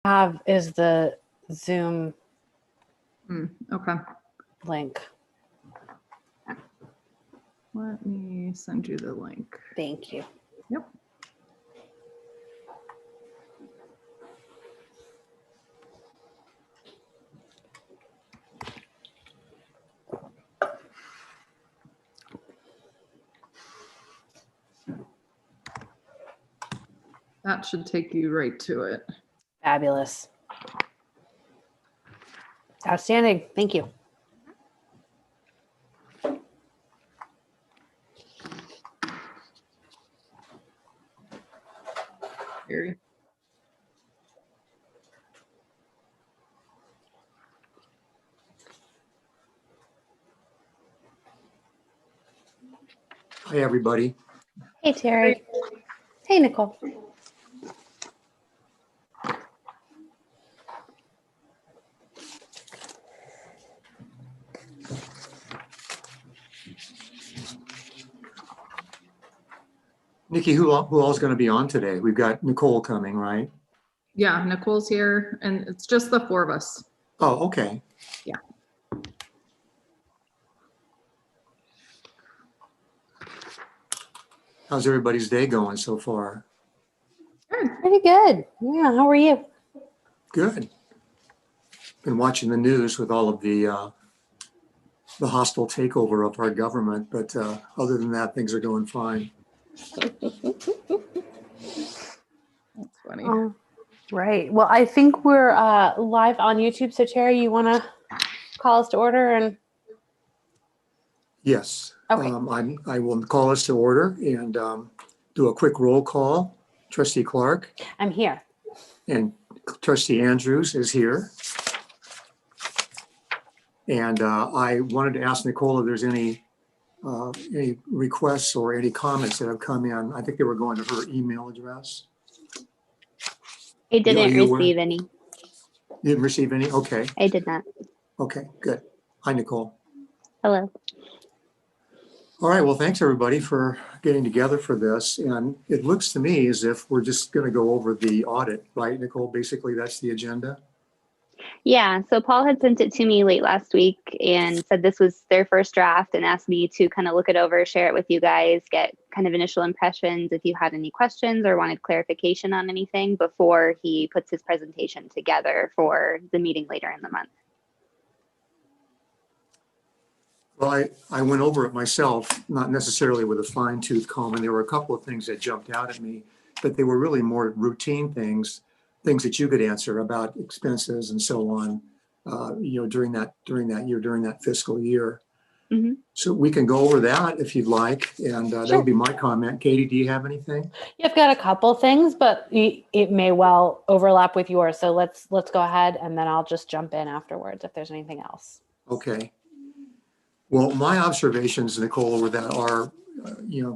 have is the Zoom Okay. link. Let me send you the link. Thank you. Yep. That should take you right to it. Fabulous. Outstanding. Thank you. Gary. Hi, everybody. Hey, Terry. Hey, Nicole. Nikki, who all's going to be on today? We've got Nicole coming, right? Yeah, Nicole's here, and it's just the 4 of us. Oh, okay. Yeah. How's everybody's day going so far? Good. Pretty good. Yeah. How are you? Good. Been watching the news with all of the hostile takeover of our government, but other than that, things are going fine. That's funny. Right. Well, I think we're live on YouTube. So, Terry, you want to call us to order? And Yes. Okay. I will call us to order and do a quick roll call. Trustee Clark I'm here. and Trustee Andrews is here. And I wanted to ask Nicole if there's any requests or any comments that have come in. I think they were going to her email address. I didn't you aware? receive any. You didn't receive any? Okay. I did not. Okay, good. Hi, Nicole. Hello. All right, well, thanks everybody for getting together for this. And it looks to me as if we're just going to go over the audit, right, Nicole? Basically, that's the agenda. Yeah, so Paul had sent it to me late last week and said this was their first draft and asked me to kind of look it over, share it with you guys, get kind of initial impressions if you had any questions or wanted clarification on anything before he puts his presentation together for the meeting later in the month. Well, I went over it myself, not necessarily with a fine tooth comb, and there were a couple of things that jumped out at me, but they were really more routine things that you could answer about expenses and so on, during that year, during that fiscal year. Mm-hmm. So we can go over that if you'd like, and Sure. That would be my comment. Katie, do you have anything? You've got a couple things, but it may well overlap with yours. So let's go ahead, and then I'll just jump in afterwards if there's anything else. Okay. Well, my observations, Nicole, were that our,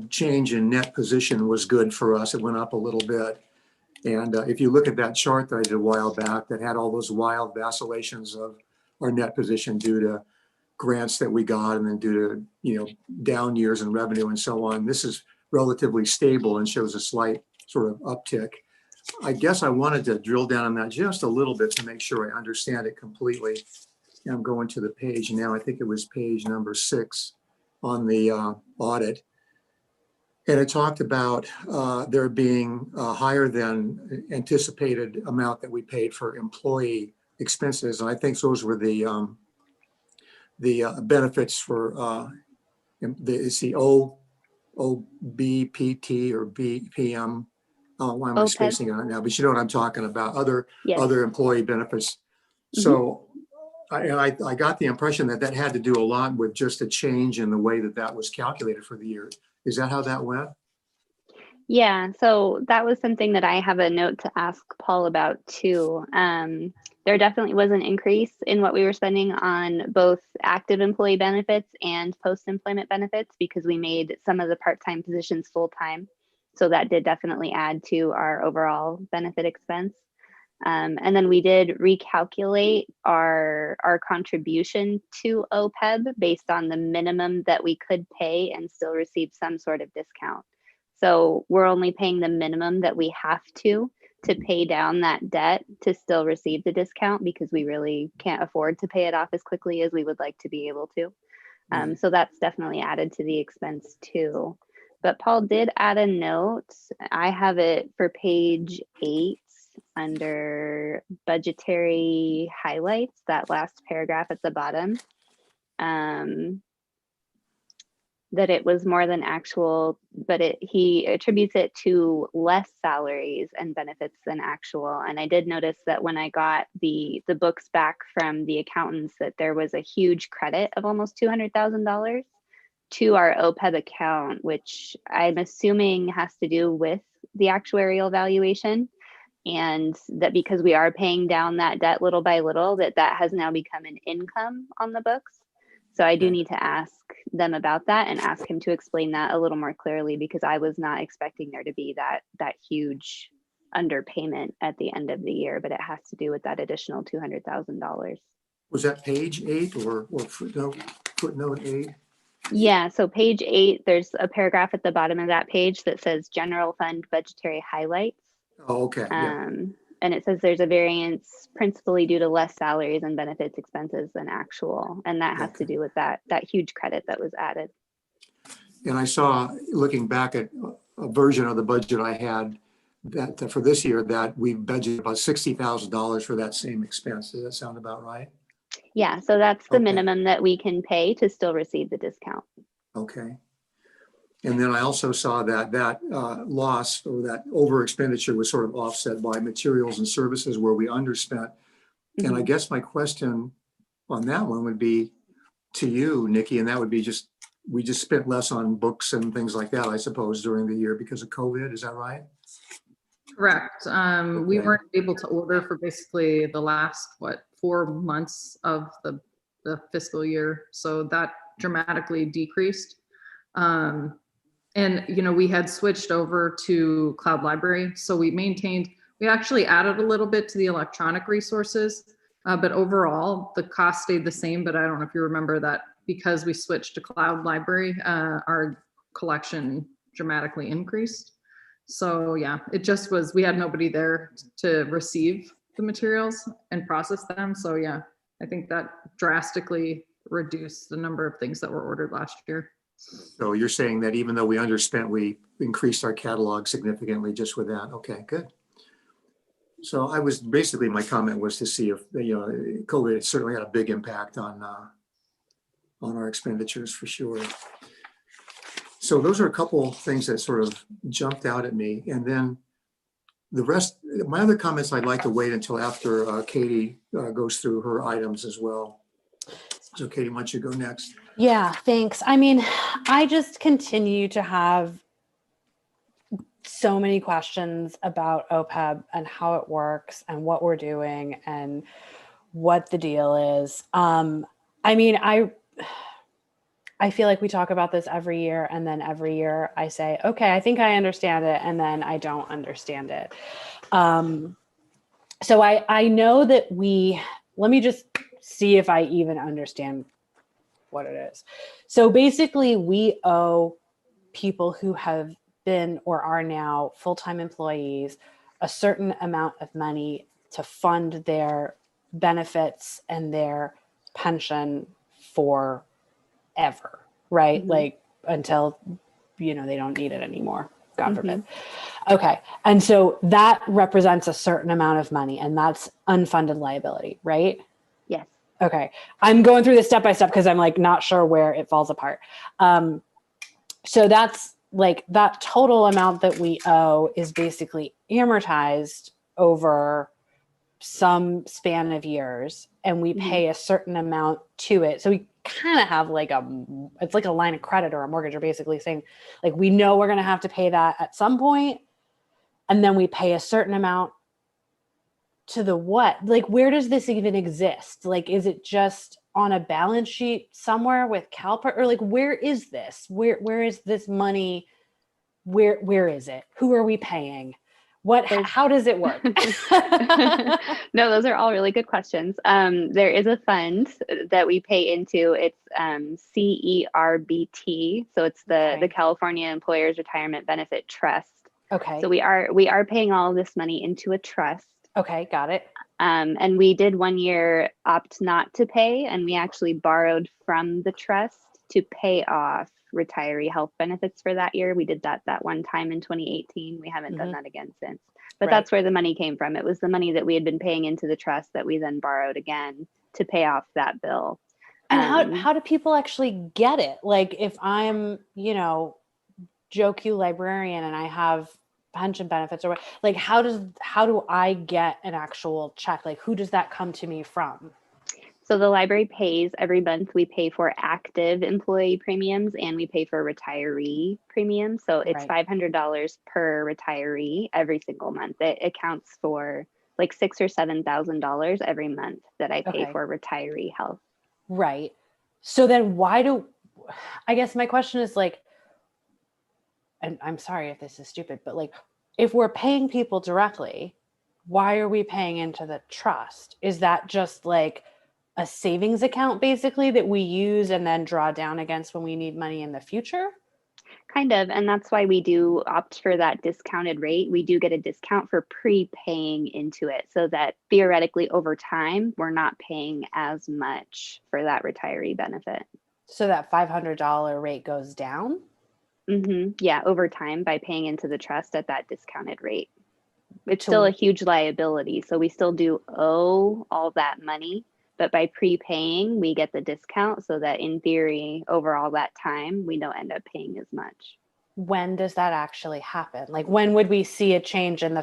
change in net position was good for us. It went up a little bit. And if you look at that chart that I did a while back that had all those wild vacillations of our net position due to grants that we got and then due to, down years in revenue and so on, this is relatively stable and shows a slight sort of uptick. I guess I wanted to drill down on that just a little bit to make sure I understand it completely. I'm going to the page now. I think it was page number 6 on the audit. And it talked about there being a higher than anticipated amount that we paid for employee expenses. And I think those were the benefits for it's the OBPT or BPM. Why am I OPEB. spacing on it now? But you know what I'm talking about, other employee benefits. So I got the impression that had to do a lot with just a change in the way that was calculated for the year. Is that how that went? Yeah, so that was something that I have a note to ask Paul about too. There definitely was an increase in what we were spending on both active employee benefits and post-employment benefits because we made some of the part-time positions full-time. So that did definitely add to our overall benefit expense. And then we did recalculate our contribution to OPEB based on the minimum that we could pay and still receive some sort of discount. So we're only paying the minimum that we have to to pay down that debt to still receive the discount because we really can't afford to pay it off as quickly as we would like to be able to. Right. So that's definitely added to the expense too. But Paul did add a note. I have it for page 8 under budgetary highlights, that last paragraph at the bottom. That it was more than actual, but he attributes it to less salaries and benefits than actual. And I did notice that when I got the books back from the accountants, that there was a huge credit of almost $200,000 to our OPEB account, which I'm assuming has to do with the actuarial valuation. And that because we are paying down that debt little by little, that has now become an income on the books. So I do need to ask them about that and ask him to explain that a little more clearly, because I was not expecting there to be that huge underpayment at the end of the year, but it has to do with that additional $200,000. Was that page 8 or footnote 8? Yeah, so page 8, there's a paragraph at the bottom of that page that says general fund budgetary highlights. Oh, okay. Yeah. And it says there's a variance principally due to less salaries and benefits expenses than actual. And that has to do with that huge credit that was added. And I saw, looking back at a version of the budget I had, that for this year, that we budgeted about $60,000 for that same expense. Does that sound about right? Yeah, so that's the Okay. minimum that we can pay to still receive the discount. Okay. And then I also saw that loss or that over expenditure was sort of offset by materials and services where we underspent. And I guess my question on that one would be to you, Nikki, and that would be we just spent less on books and things like that, I suppose, during the year because of COVID. Is that right? Correct. We weren't able to order for basically the last, 4 months of the fiscal year. So that dramatically decreased. And, we had switched over to Cloud Library. So we actually added a little bit to the electronic resources, but overall the cost stayed the same. But I don't know if you remember that because we switched to Cloud Library, our collection dramatically increased. So yeah, it just was, we had nobody there to receive the materials and process them. So yeah, I think that drastically reduced the number of things that were ordered last year. So you're saying that even though we underspent, we increased our catalog significantly just with that. Okay, good. So my comment was to see if, COVID certainly had a big impact on our expenditures for sure. So those are a couple things that sort of jumped out at me. And then the rest, my other comments, I'd like to wait until after Katie goes through her items as well. So Katie, why don't you go next? Yeah, thanks. I mean, I just continue to have so many questions about OPEB and how it works and what we're doing and what the deal is. I mean, I feel like we talk about this every year, and then every year I say, okay, I think I understand it, and then I don't understand it. So I know that let me just see if I even understand what it is. So basically we owe people who have been or are now full-time employees a certain amount of money to fund their benefits and their pension forever, right? Like until, they don't need it anymore, God forbid. Okay. And so that represents a certain amount of money, and that's unfunded liability, right? Yes. Okay. I'm going through this step by step because I'm like not sure where it falls apart. So that's like that total amount that we owe is basically amortized over some span of years, and we pay a certain amount to it. So we kind of have it's like a line of credit or a mortgage. Or basically saying like, we know we're going to have to pay that at some point, and then we pay a certain amount to the what? Like, where does this even exist? Like, is it just on a balance sheet somewhere with CalPERS, or like, where is this? Where is this money? Where is it? Who are we paying? How does it work? No, those are all really good questions. There is a fund that we pay into. It's CERBT. So it's the California Employers Retirement Benefit Trust. Okay. So we are paying all of this money into a trust. Okay. Got it. And we did 1 year opt not to pay, and we actually borrowed from the trust to pay off retiree health benefits for that year. We did that one time in 2018. We haven't done that again since. But Right. that's where the money came from. It was the money that we had been paying into the trust that we then borrowed again to pay off that bill. And how do people actually get it? Like if I'm, Joe Q librarian and I have pension benefits or what, like how do I get an actual check? Like who does that come to me from? So the library pays every month. We pay for active employee premiums and we pay for retiree premiums. So it's Right. $500 per retiree every single month. It accounts for like $6,000 or $7,000 every month that I pay Okay. for retiree health. Right. So then I guess my question is like, and I'm sorry if this is stupid, but like, if we're paying people directly, why are we paying into the trust? Is that just like a savings account basically that we use and then draw down against when we need money in the future? Kind of, and that's why we do opt for that discounted rate. We do get a discount for prepaying into it so that theoretically over time, we're not paying as much for that retiree benefit. So that $500 rate goes down? Yeah, over time by paying into the trust at that discounted rate. It's To- still a huge liability. So we still do owe all that money, but by prepaying, we get the discount so that in theory, over all that time, we don't end up paying as much. When does that actually happen? Like when would we see a change in the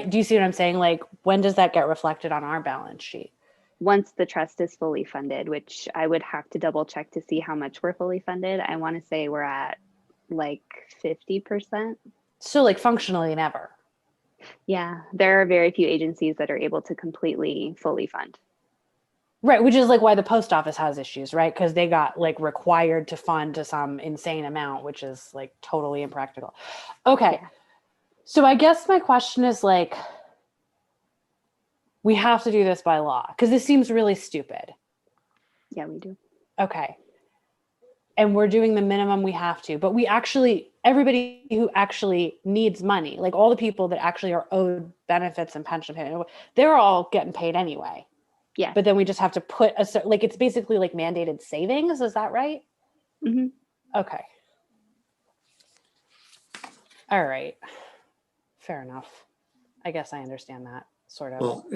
do you see what I'm saying? Like when does that get reflected on our balance sheet? Once the trust is fully funded, which I would have to double check to see how much we're fully funded. I want to say we're at like 50%. So like functionally never. Yeah, there are very few agencies that are able to completely fully fund. Right, which is like why the post office has issues, right? Because they got like required to fund to some insane amount, which is like totally impractical. Okay. Yeah. So I guess my question is like, we have to do this by law because this seems really stupid. Yeah, we do. Okay. And we're doing the minimum we have to, but everybody who actually needs money, like all the people that actually are owed benefits and pension payment, they're all getting paid anyway. Yeah. But then we just have to put it's basically like mandated savings. Is that right? Mm-hmm. Okay. All right. Fair enough. I guess I understand that sort of. Well,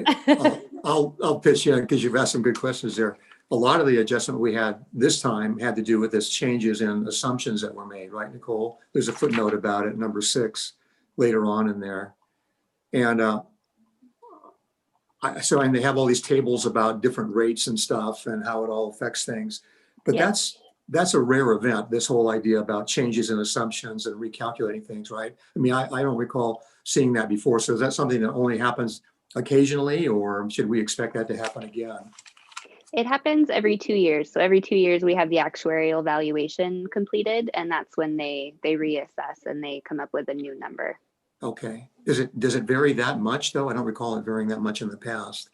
I'll pitch in because you've asked some good questions there. A lot of the adjustment we had this time had to do with this changes in assumptions that were made, right, Nicole? There's a footnote about it, number 6, later on in there. And and they have all these tables about different rates and stuff and how it all affects things. But Yeah. that's a rare event, this whole idea about changes in assumptions and recalculating things, right? I mean, I don't recall seeing that before. So is that something that only happens occasionally, or should we expect that to happen again? It happens every 2 years. So every 2 years we have the actuarial valuation completed, and that's when they reassess and they come up with a new number. Okay. Does it vary that much though? I don't recall it varying that much in the past.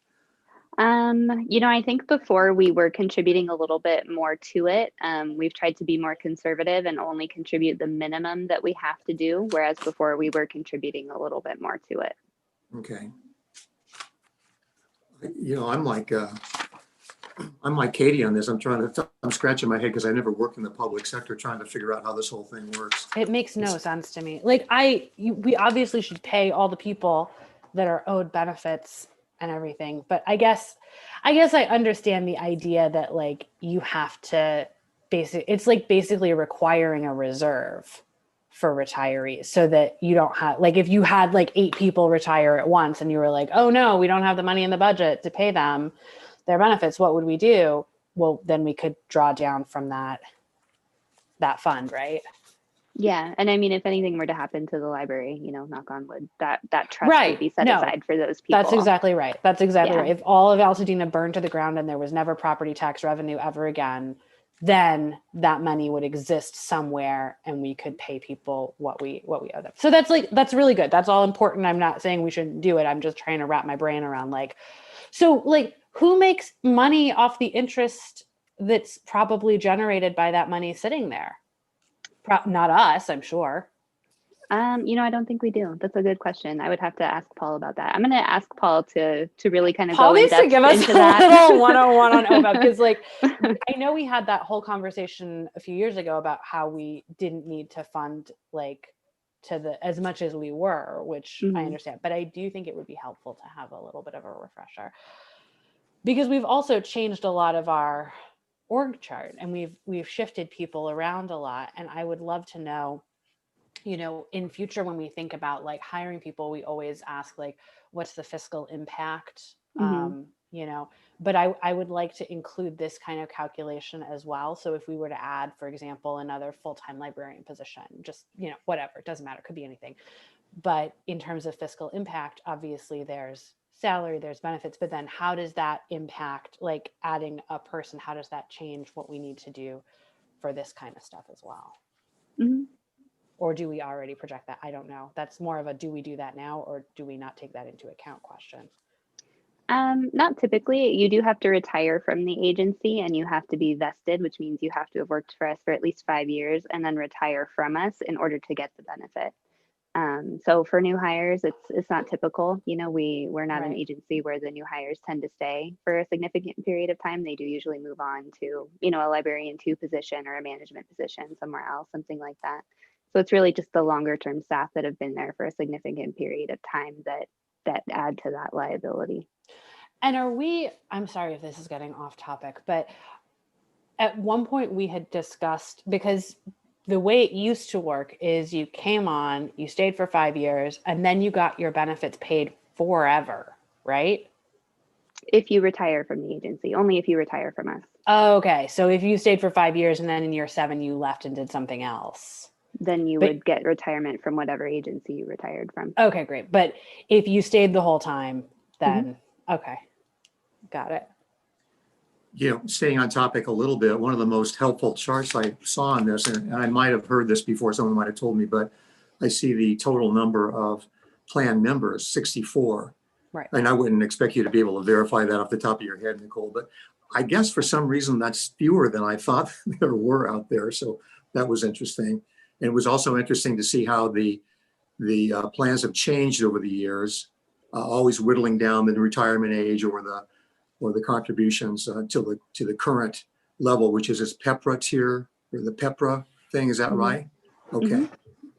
I think before we were contributing a little bit more to it. We've tried to be more conservative and only contribute the minimum that we have to do, whereas before we were contributing a little bit more to it. Okay. I'm like Katie on this. I'm scratching my head because I never worked in the public sector trying to figure out how this whole thing works. It makes no sense to me. Like we obviously should pay all the people that are owed benefits and everything, but I guess I understand the idea that like you have to it's like basically requiring a reserve for retirees so that you don't have like if you had like 8 people retire at once and you were like, oh no, we don't have the money in the budget to pay them their benefits, what would we do? Well, then we could draw down from that fund, right? Yeah, and I mean, if anything were to happen to the library, knock on wood, that trust Right. would be set No, aside for those people. That's exactly right. That's exactly Yeah. right. If all of Altadena burned to the ground and there was never property tax revenue ever again, then that money would exist somewhere and we could pay people what we owe them. So that's really good. That's all important. I'm not saying we shouldn't do it. I'm just trying to wrap my brain around who makes money off the interest that's probably generated by that money sitting there? Not us, I'm sure. I don't think we do. That's a good question. I would have to ask Paul about that. I'm going to ask Paul to really kind of Paul go in needs to depth give us into a that. little 101 on OPEB, because like I know we had that whole conversation a few years ago about how we didn't need to fund like as much as we were, which I understand, but I do think it would be helpful to have a little bit of a refresher, because we've also changed a lot of our org chart and we've shifted people around a lot, and I would love to know, in future when we think about like hiring people, we always ask like, what's the fiscal impact? But I would like to include this kind of calculation as well. So if we were to add, for example, another full-time librarian position, just, whatever, it doesn't matter, it could be anything. But in terms of fiscal impact, obviously there's salary, there's benefits, but then how does that impact, like adding a person, how does that change what we need to do for this kind of stuff as well? Or do we already project that? I don't know. That's more of a, do we do that now or do we not take that into account question? Not typically. You do have to retire from the agency and you have to be vested, which means you have to have worked for us for at least 5 years and then retire from us in order to get the benefit. So for new hires, it's not typical. We're not an agency where the new hires tend to stay for a significant period of time. They do usually move on to, a librarian 2 position or a management position somewhere else, something like that. So it's really just the longer term staff that have been there for a significant period of time that add to that liability. And I'm sorry if this is getting off topic, but at one point we had discussed, because the way it used to work is you came on, you stayed for 5 years, and then you got your benefits paid forever, right? If you retire from the agency, only if you retire from us. Okay. So if you stayed for 5 years and then in year 7 you left and did something else, then you would get retirement from whatever agency you retired from. Okay, great. But if you stayed the whole time, then okay. Got it. Staying on topic a little bit, one of the most helpful charts I saw on this, and I might have heard this before, someone might have told me, but I see the total number of plan members, 64. Right. And I wouldn't expect you to be able to verify that off the top of your head, Nicole, but I guess for some reason that's fewer than I thought there were out there. So that was interesting. And it was also interesting to see how the plans have changed over the years, always whittling down the retirement age or the contributions to the current level, which is this PEPRA tier, or the PEPRA thing. Is that right? Okay.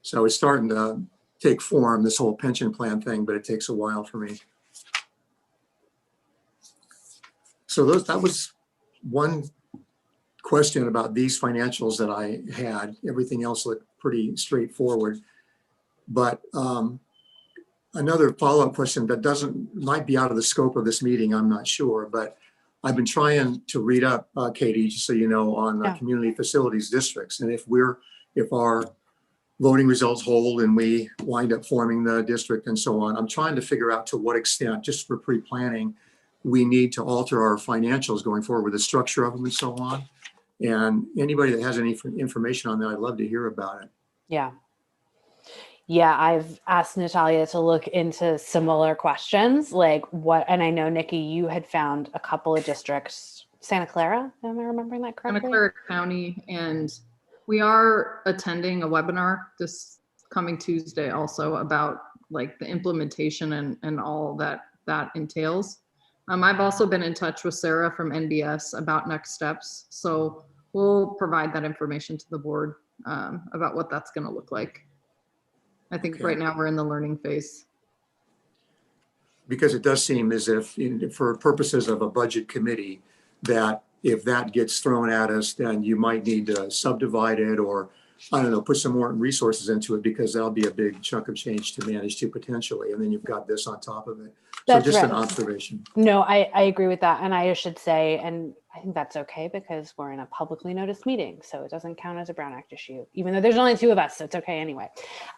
So it's starting to take form, this whole pension plan thing, but it takes a while for me. So that was one question about these financials that I had. Everything else looked pretty straightforward. But another follow-up question that might be out of the scope of this meeting, I'm not sure, but I've been trying to read up, Katie, just so you know, on community facilities districts. And if our voting results hold and we wind up forming the district and so on, I'm trying to figure out to what extent, just for pre-planning, we need to alter our financials going forward with the structure of them and so on. And anybody that has any information on that, I'd love to hear about it. Yeah, I've asked Natalia to look into similar questions, like and I know, Nikki, you had found a couple of districts, Santa Clara, am I remembering that correctly? Santa Clara County, and we are attending a webinar this coming Tuesday also about like the implementation and all that entails. I've also been in touch with Sarah from NBS about next steps. So we'll provide that information to the board about what that's going to look like. I think right now we're in the learning phase. Because it does seem as if for purposes of a budget committee, that if that gets thrown at us, then you might need to subdivide it or, I don't know, put some more resources into it, because that'll be a big chunk of change to manage too potentially. And then you've got this on top of it. That's so just right. An observation. No, I agree with that. And I should say, and I think that's okay because we're in a publicly noticed meeting, so it doesn't count as a Brown Act issue, even though there's only 2 of us, so it's okay anyway.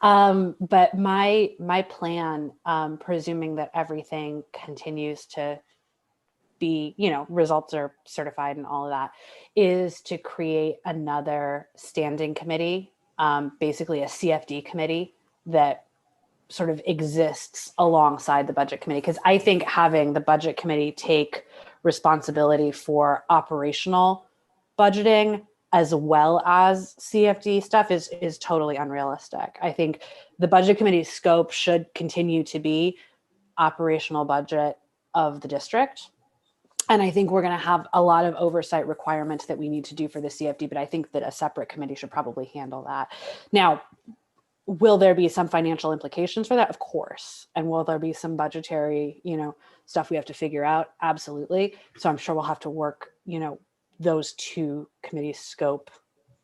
But my plan, presuming that everything continues to be, results are certified and all of that, is to create another standing committee, basically a CFD committee that sort of exists alongside the budget committee. Because I think having the budget committee take responsibility for operational budgeting as well as CFD stuff is totally unrealistic. I think the budget committee's scope should continue to be operational budget of the district. And I think we're going to have a lot of oversight requirements that we need to do for the CFD, but I think that a separate committee should probably handle that. Now, will there be some financial implications for that? Of course. And will there be some budgetary, stuff we have to figure out? Absolutely. So I'm sure we'll have to work, those two committees' scope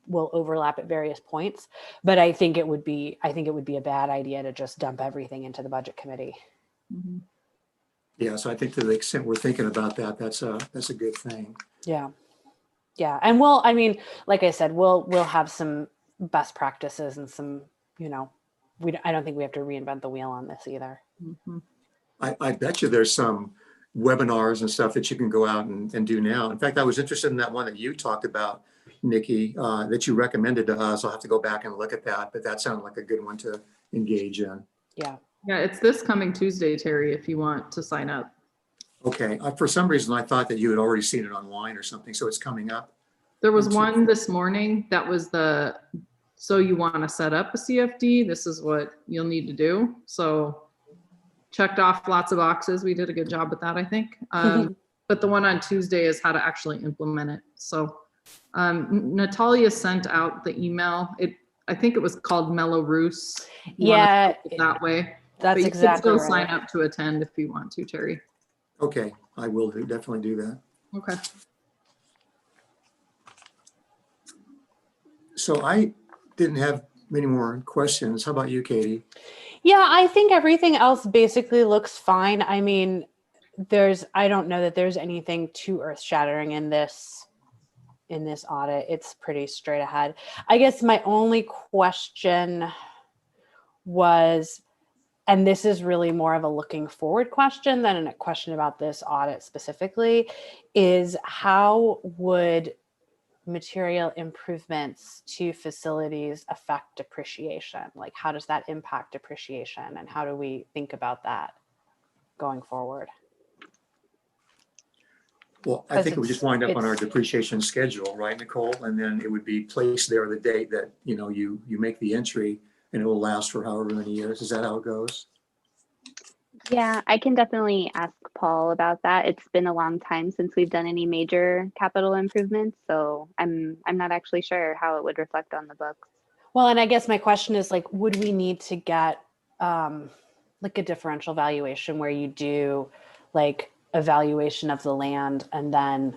will overlap at various points. But I think it would be a bad idea to just dump everything into the budget committee. Mhm. Yeah, so I think to the extent we're thinking about that, that's a good thing. Yeah. Yeah. And like I said, we'll have some best practices and some, I don't think we have to reinvent the wheel on this either. Mhm. I bet you there's some webinars and stuff that you can go out and do now. In fact, I was interested in that one that you talked about, Nikki, that you recommended to us. I'll have to go back and look at that, but that sounded like a good one to engage in. Yeah. Yeah, it's this coming Tuesday, Terry, if you want to sign up. Okay, for some reason, I thought that you had already seen it online or something, so it's coming up. There was one this morning that was so you want to set up a CFD, this is what you'll need to do. So checked off lots of boxes. We did a good job with that, I think. But the one on Tuesday is how to actually implement it. So Natalia sent out the email. I think it was called Mellow Roos. Yeah, that way. that's But you exactly can still right. sign up to attend if you want to, Terry. Okay, I will definitely do that. Okay. So I didn't have many more questions. How about you, Katie? Yeah, I think everything else basically looks fine. I mean, I don't know that there's anything too earth-shattering in this audit. It's pretty straight ahead. I guess my only question was, and this is really more of a looking forward question than a question about this audit specifically, is how would material improvements to facilities affect depreciation? Like, how does that impact depreciation, and how do we think about that going forward? Well, I think it would just wind up on our depreciation schedule, right, Nicole? And then it would be placed there the date that, you make the entry, and it will last for however many years. Is that how it goes? Yeah, I can definitely ask Paul about that. It's been a long time since we've done any major capital improvements, so I'm not actually sure how it would reflect on the books. Well, and I guess my question is, like, would we need to get like a differential valuation where you do like evaluation of the land and then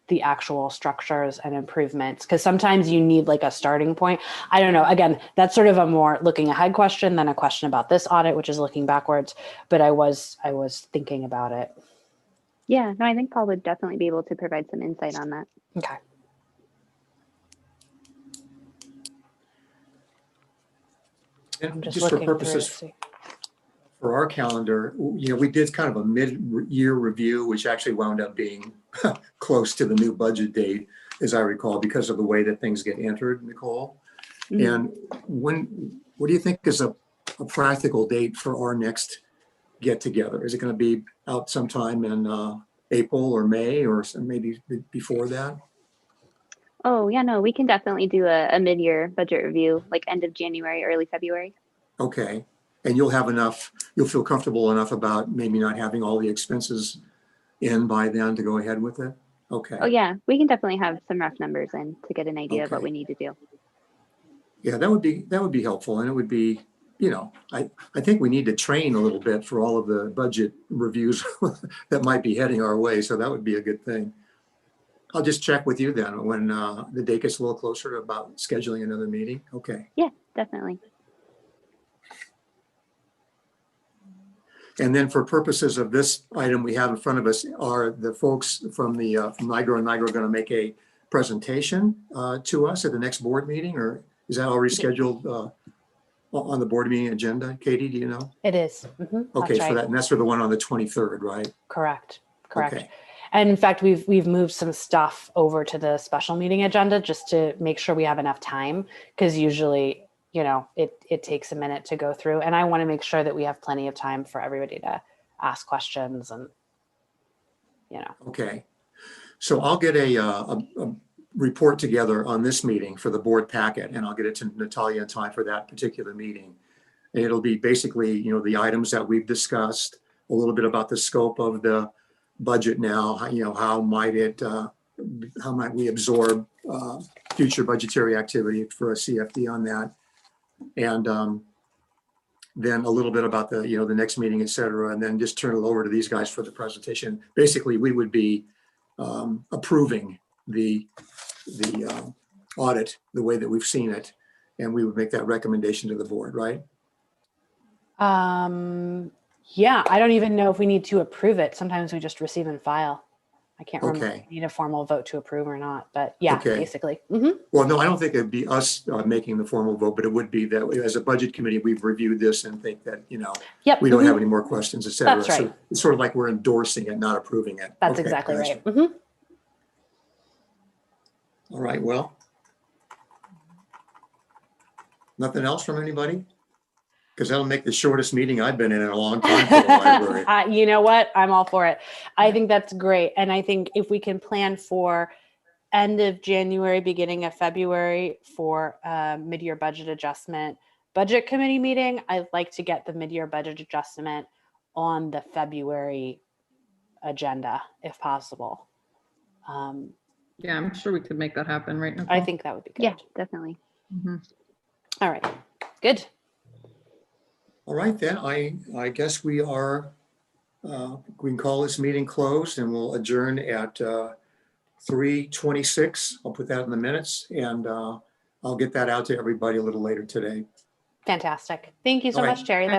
the actual structures and improvements? Because sometimes you need like a starting point. I don't know. Again, that's sort of a more looking ahead question than a question about this audit, which is looking backwards. But I was thinking about it. Yeah, no, I think Paul would definitely be able to provide some insight on that. Okay. I'm just for looking purposes through to see. For our calendar, we did kind of a mid-year review, which actually wound up being close to the new budget date, as I recall, because of the way that things get entered, Nicole. Mhm. And what do you think is a practical date for our next get together? Is it going to be out sometime in April or May, or maybe before that? Oh, yeah, no, we can definitely do a mid-year budget review, like end of January, early February. Okay. And you'll feel comfortable enough about maybe not having all the expenses in by then to go ahead with it? Okay. Oh, yeah, we can definitely have some rough numbers in to get an idea of what Okay. we need to do. Yeah, that would be helpful. And it would be, I think we need to train a little bit for all of the budget reviews that might be heading our way. So that would be a good thing. I'll just check with you then when the date gets a little closer about scheduling another meeting. Okay. Yeah, definitely. And then for purposes of this item we have in front of us, are the folks from NIGRO and NIGRO going to make a presentation to us at the next board meeting, or is that already scheduled on the board meeting agenda? Katie, do you know? It is. Mm-hmm. Okay, That's right. and that's for the one on the 23rd, right? Correct. Okay. And in fact, we've moved some stuff over to the special meeting agenda just to make sure we have enough time, because usually, it takes a minute to go through, and I want to make sure that we have plenty of time for everybody to ask questions and, Okay. So I'll get a report together on this meeting for the board packet, and I'll get it to Natalia in time for that particular meeting. And it'll be basically, you know, the items that we've discussed, a little bit about the scope of the budget now, you know, how might we absorb future budgetary activity for a CFD on that. And then a little bit about the, you know, the next meeting, et cetera, and then just turn it over to these guys for the presentation. Basically, we would be approving the audit the way that we've seen it, and we would make that recommendation to the board, right? Yeah, I don't even know if we need to approve it. Sometimes we just receive and file. I can't remember if Okay. we need a formal vote to approve or not, but yeah, Okay. basically. Mhm. Well, no, I don't think it'd be us making the formal vote, but it would be that as a budget committee, we've reviewed this and think that, you know, Yep. we don't mhm. have any more questions, et cetera. That's right. So it's sort of like we're endorsing it, not approving it. That's Okay, exactly gotcha. right. Mhm. All right, well. Nothing else from anybody? Because that'll make the shortest meeting I've been in a long time for the library. You know what? I'm all for it. I think that's great. And I think if we can plan for end of January, beginning of February for mid-year budget adjustment budget committee meeting, I'd like to get the mid-year budget adjustment on the February agenda if possible. Yeah, I'm sure we could make that happen, right, Nicole? I think that would be good. Yeah, definitely. Mhm. All right. Good. All right, then, I guess we are, we can call this meeting closed and we'll adjourn at 3:26. I'll put that in the minutes, and I'll get that out to everybody a little later today. Fantastic. Thank you so All right. much, Terry.